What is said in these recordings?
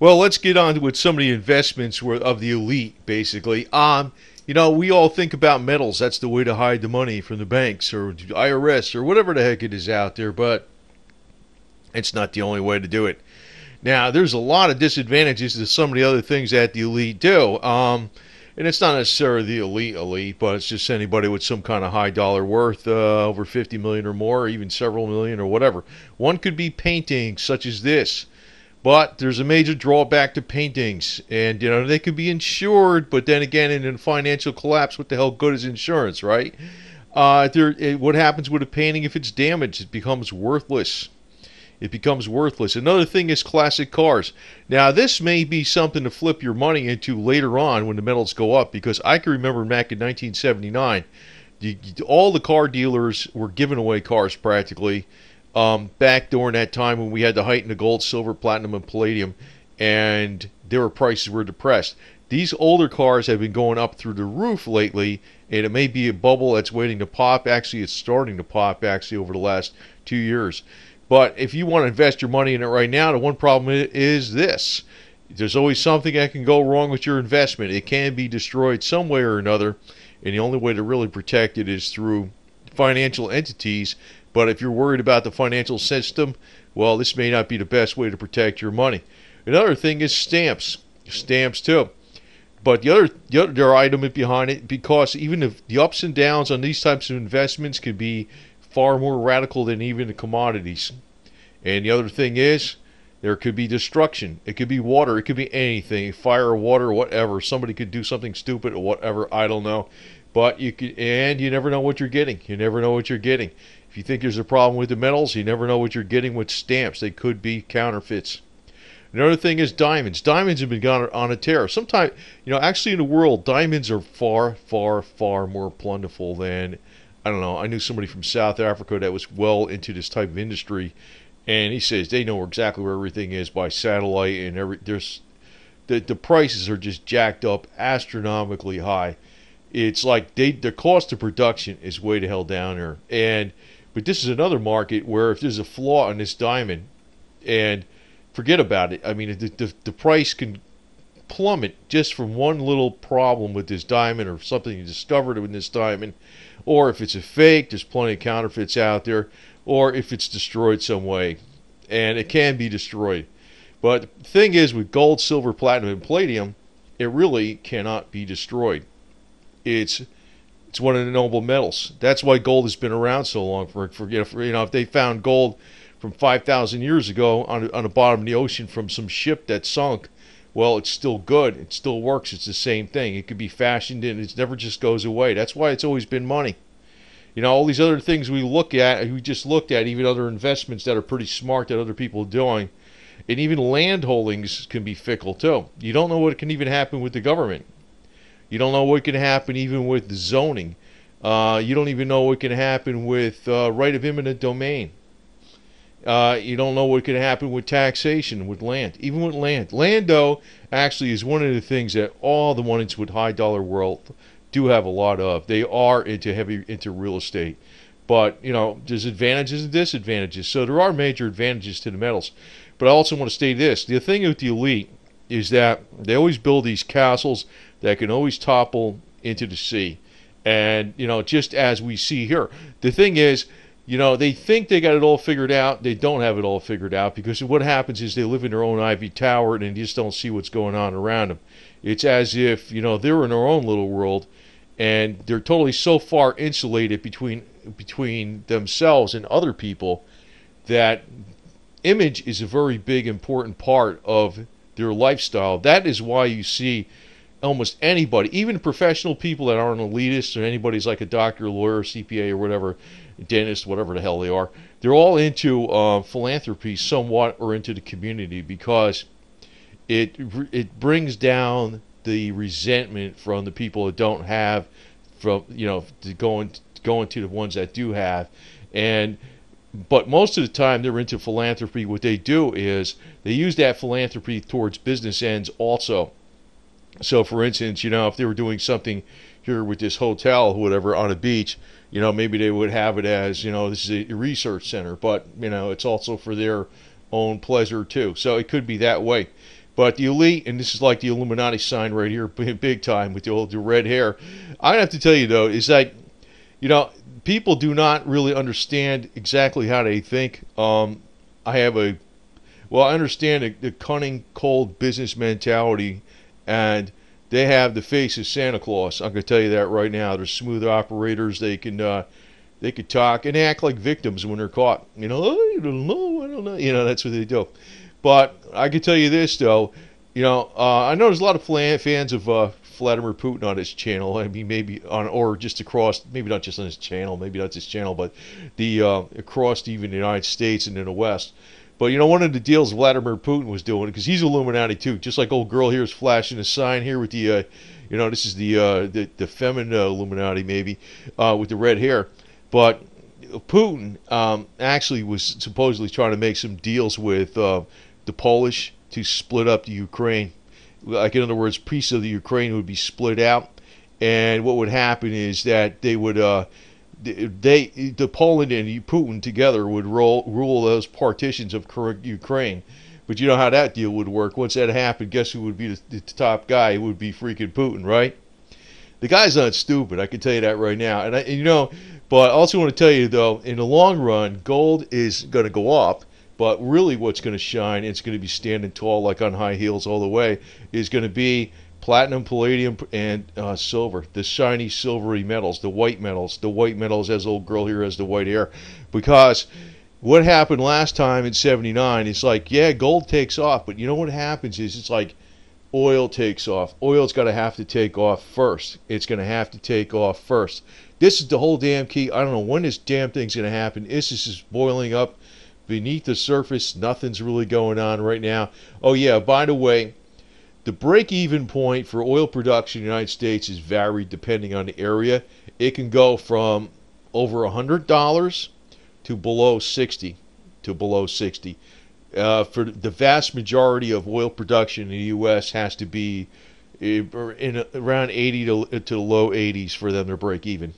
Well, let's get on with some of the investments of the elite, basically. We all think about metals. That's the way to hide the money from the banks or IRS or whatever the heck it is out there, but it's not the only way to do it. Now, there's a lot of disadvantages to some of the other things that the elite do. And it's not necessarily the elite, but it's just anybody with some kind of high dollar worth, over 50 million or more, or even several million or whatever. One could be paintings such as this. But there's a major drawback to paintings, and they could be insured. But then again, in a financial collapse, what the hell good is insurance, right? What happens with a painting if it's damaged? It becomes worthless. It becomes worthless. Another thing is classic cars. Now, this may be something to flip your money into later on when the metals go up, because I can remember back in 1979, all the car dealers were giving away cars practically. Back during that time when we had the height in the gold, silver, platinum, and palladium, and their prices were depressed. These older cars have been going up through the roof lately, and it may be a bubble that's waiting to pop. Actually, it's starting to pop actually over the last 2 years. But if you want to invest your money in it right now, the one problem is this. There's always something that can go wrong with your investment. It can be destroyed some way or another, and the only way to really protect it is through financial entities. But if you're worried about the financial system, well, this may not be the best way to protect your money. Another thing is stamps. Stamps, too. But the other item behind it, because even if the ups and downs on these types of investments can be far more radical than even the commodities. And the other thing is, there could be destruction. It could be water. It could be anything. Fire or water, whatever. Somebody could do something stupid or whatever. I don't know. But you never know what you're getting. You never know what you're getting. If you think there's a problem with the metals, you never know what you're getting with stamps. They could be counterfeits. Another thing is diamonds. Diamonds have been gone on a tear. Sometimes, actually in the world, diamonds are far, far, far more plentiful than, I don't know, I knew somebody from South Africa that was well into this type of industry, and he says they know exactly where everything is by satellite, and the prices are just jacked up astronomically high. It's like the cost of production is way the hell down there. But this is another market where if there's a flaw in this diamond, and forget about it. I mean, the price can plummet just from one little problem with this diamond or something you discovered in this diamond. Or if it's a fake, there's plenty of counterfeits out there. Or if it's destroyed some way. And it can be destroyed. But the thing is, with gold, silver, platinum, and palladium, it really cannot be destroyed. It's one of the noble metals. That's why gold has been around so long. If they found gold from 5,000 years ago on the bottom of the ocean from some ship that sunk, well, it's still good. It still works. It's the same thing. It could be fashioned and it never just goes away. That's why it's always been money. All these other things we just looked at, even other investments that are pretty smart that other people are doing, and even land holdings can be fickle too. You don't know what can even happen with the government. You don't know what can happen even with zoning. You don't even know what can happen with right of eminent domain. You don't know what can happen with taxation, with land. Even with land. Land, though, actually is one of the things that all the ones with high dollar wealth do have a lot of. They are into real estate. But, there's advantages and disadvantages. So there are major advantages to the metals. But I also want to state this. The thing with the elite is that they always build these castles that can always topple into the sea. And, just as we see here. The thing is, they think they got it all figured out. They don't have it all figured out, because what happens is they live in their own ivy tower and they just don't see what's going on around them. It's as if, they're in their own little world, and they're totally so far insulated between themselves and other people that image is a very big, important part of their lifestyle. That is why you see almost anybody, even professional people that aren't elitists, or anybody's like a doctor, lawyer, CPA, or whatever, dentist, whatever the hell they are, they're all into philanthropy somewhat, or into the community, because it brings down the resentment from the people that don't have, from going to the ones that do have. But most of the time they're into philanthropy. What they do is they use that philanthropy towards business ends also. So, for instance, if they were doing something here with this hotel or whatever on a beach, maybe they would have it as, this is a research center, but, it's also for their own pleasure too. So it could be that way. But the elite, and this is like the Illuminati sign right here, big time with the red hair. I have to tell you though, is that people do not really understand exactly how they think. I have a I understand the cunning, cold business mentality, and they have the face of Santa Claus. I'm going to tell you that right now. They're smooth operators. They could talk and act like victims when they're caught. I don't know. That's what they do. But I can tell you this though. I know there's a lot of fans of Vladimir Putin on his channel. I mean, maybe on or just across, maybe not just on his channel, maybe not his channel, but the across even the United States and in the West. But one of the deals Vladimir Putin was doing, because he's Illuminati too, just like old girl here is flashing a sign here with the, this is the feminine Illuminati maybe with the red hair. But Putin actually was supposedly trying to make some deals with the Polish to split up the Ukraine. Like, in other words, piece of the Ukraine would be split out, and what would happen is that they would, the Poland and Putin together would rule those partitions of Ukraine. But you know how that deal would work. Once that happened, guess who would be the top guy? It would be freaking Putin, right? The guy's not stupid. I can tell you that right now. But I also want to tell you though, in the long run, gold is going to go up. But really what's going to shine, it's going to be standing tall like on high heels all the way, is going to be platinum, palladium, and silver. The shiny silvery metals, the white metals. The white metals, as old girl here has the white hair. Because what happened last time in 79, it's like, yeah, gold takes off. But you know what happens is it's like oil takes off. Oil's got to have to take off first. It's going to have to take off first. This is the whole damn key. I don't know when this damn thing's going to happen. This is just boiling up. Beneath the surface, nothing's really going on right now. Oh yeah, by the way, the break-even point for oil production in the United States is varied depending on the area. It can go from over $100 to below 60. For the vast majority of oil production in the U.S. has to be in around 80 to the low 80s for them to break even.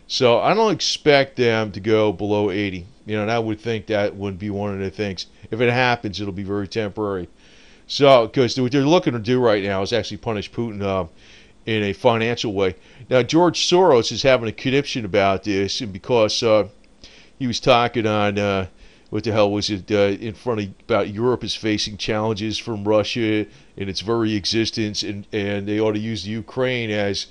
So I don't expect them to go below 80. And I would think that would be one of the things. If it happens, it'll be very temporary. So, because what they're looking to do right now is actually punish Putin in a financial way. Now, George Soros is having a conniption about this, and because he was talking on, what the hell was it, in front of about Europe is facing challenges from Russia in its very existence, and they ought to use the Ukraine as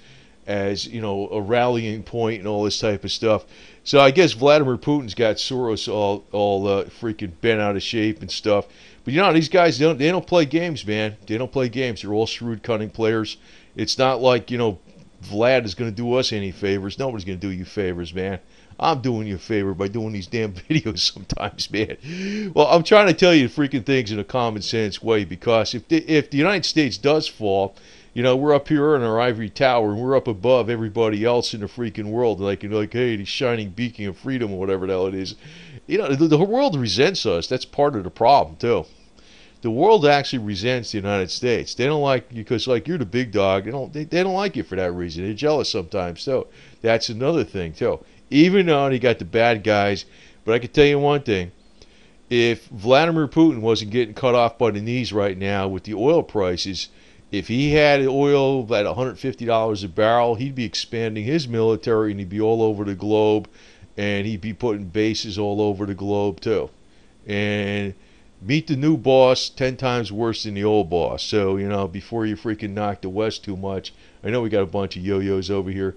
a rallying point and all this type of stuff. So I guess Vladimir Putin's got Soros all freaking bent out of shape and stuff. But these guys don't play games, man. They don't play games. They're all shrewd, cunning players. It's not like Vlad is going to do us any favors. Nobody's going to do you favors, man. I'm doing you a favor by doing these damn videos sometimes, man. Well, I'm trying to tell you freaking things in a common sense way, because if the United States does fall, we're up here in our ivory tower, and we're up above everybody else in the freaking world. Like, hey, the shining beacon of freedom, or whatever the hell it is. The world resents us. That's part of the problem, too. The world actually resents the United States. They don't like you because, you're the big dog. They don't like you for that reason. They're jealous sometimes, too. That's another thing, too. Even though you got the bad guys. But I can tell you one thing. If Vladimir Putin wasn't getting cut off by the knees right now with the oil prices, if he had oil at $150 a barrel, he'd be expanding his military, and he'd be all over the globe, and he'd be putting bases all over the globe too. And meet the new boss 10 times worse than the old boss. So, before you freaking knock the West too much, I know we got a bunch of yo-yos over here.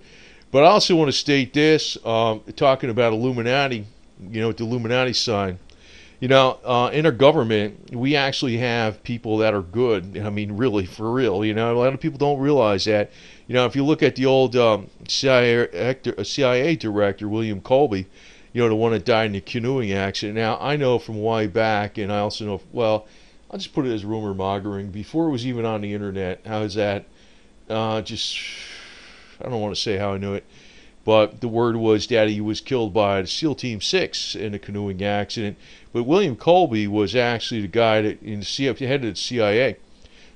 But I also want to state this, talking about Illuminati, with the Illuminati sign. In our government, we actually have people that are good. I mean, really, for real. A lot of people don't realize that. If you look at the old CIA director, William Colby, the one that died in the canoeing accident. Now, I know from way back, and I also know, well, I'll just put it as rumor mongering. Before it was even on the internet, how is that? I don't want to say how I knew it. But the word was that he was killed by the SEAL Team 6 in a canoeing accident. But William Colby was actually the guy that, head of the CIA,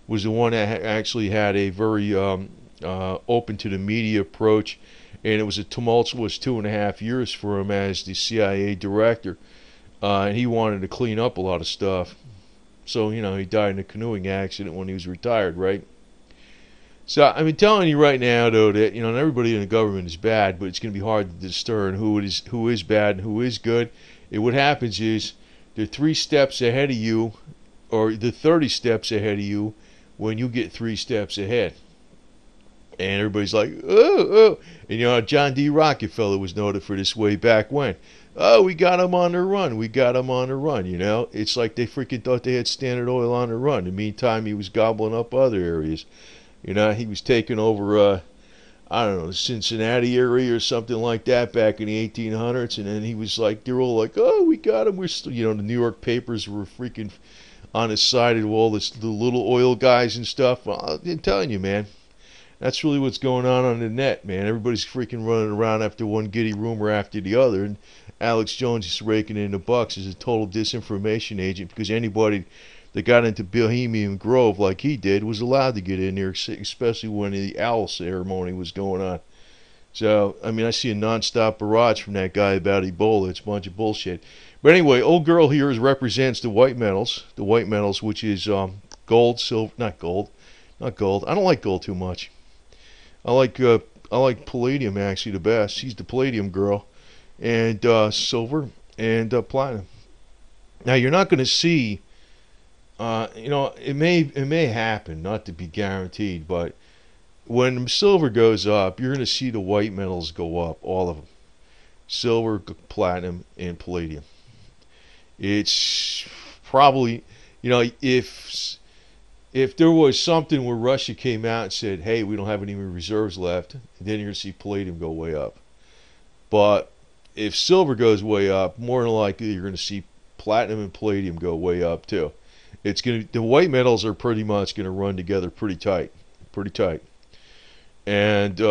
was the one that actually had a very open to the media approach. And it was a tumultuous 2.5 years for him as the CIA director. And he wanted to clean up a lot of stuff. So, he died in a canoeing accident when he was retired, right? So, I've been telling you right now, though, that, not everybody in the government is bad, but it's going to be hard to discern who is bad and who is good. And what happens is they're 3 steps ahead of you, or they're 30 steps ahead of you when you get 3 steps ahead. And everybody's like, oh. And, John D. Rockefeller was noted for this way back when. Oh, we got him on the run. We got him on the run, It's like they freaking thought they had Standard Oil on the run. In the meantime, he was gobbling up other areas. He was taking over, I don't know, the Cincinnati area or something like that back in the 1800s. And then he was like, they're all like, oh, we got him. We're still, the New York papers were freaking on his side of all the little oil guys and stuff. Well, I'm telling you, man. That's really what's going on the net, man. Everybody's freaking running around after one giddy rumor after the other. And Alex Jones is raking in the bucks as a total disinformation agent because anybody that got into Bohemian Grove like he did was allowed to get in there, especially when the owl ceremony was going on. So, I see a nonstop barrage from that guy about Ebola. It's a bunch of bullshit. But anyway, old girl here represents the white metals. The white metals, which is gold, silver, not gold. I don't like gold too much. I like Palladium actually the best. She's the Palladium girl, and silver and platinum. Now you're not going to see, it may happen, not to be guaranteed, but when silver goes up, you're going to see the white metals go up, all of them, silver, platinum, and palladium. It's probably, if there was something where Russia came out and said, hey, we don't have any reserves left, then you're going to see palladium go way up. But if silver goes way up, more than likely you're going to see platinum and palladium go way up too. The white metals are pretty much going to run together pretty tight. And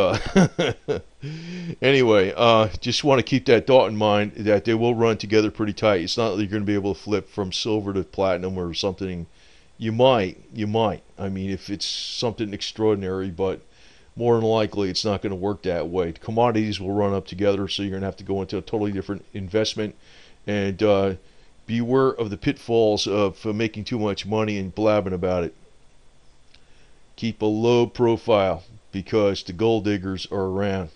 anyway, just want to keep that thought in mind that they will run together pretty tight. It's not that you're going to be able to flip from silver to platinum or something. You might. If it's something extraordinary, but more than likely it's not going to work that way. Commodities will run up together, so you're going to have to go into a totally different investment. And beware of the pitfalls of making too much money and blabbing about it. Keep a low profile because the gold diggers are around.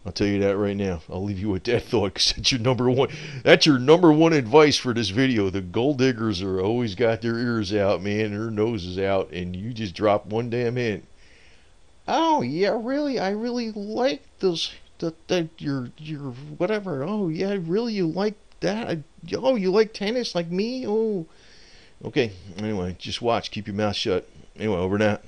I'll tell you that right now. I'll leave you with that thought because that's your number one. That's your number one advice for this video. The gold diggers are always got their ears out, man, their noses out, and you just drop one damn hint. Oh yeah, really? I really like this. Your whatever. Oh yeah, really? You like that? You like tennis like me? Oh, okay. Anyway, just watch. Keep your mouth shut. Anyway, over and out.